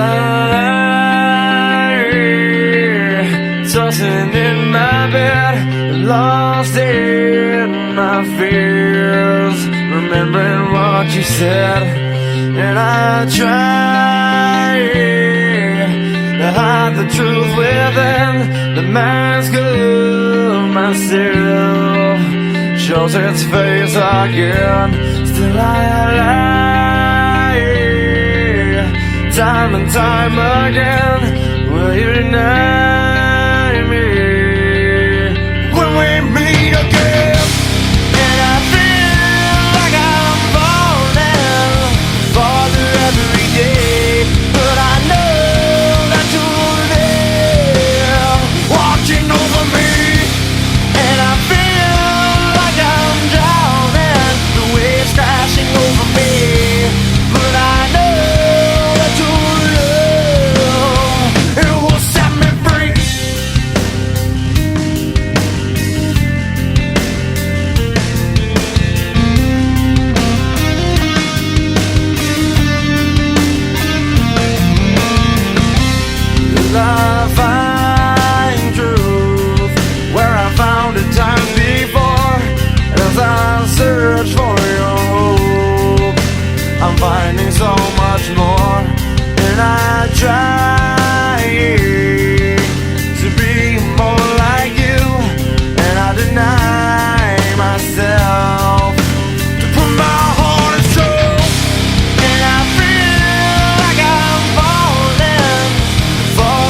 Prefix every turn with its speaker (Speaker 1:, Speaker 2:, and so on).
Speaker 1: lie, tossing in my bed, lost in my fears, remembering what you said. And I try to hide the truth within the mask of myself, shows its face again. Still I lie, time and time again. Will you deny me when we meet again? And I feel like I'm falling farther every day, but I know that you're there watching over me. And I feel like I'm drowning, the waves crashing over me, but I know that your love, it will set me free. Will I find truth where I found it times before? As I search for your hope, I'm finding so much more, and I try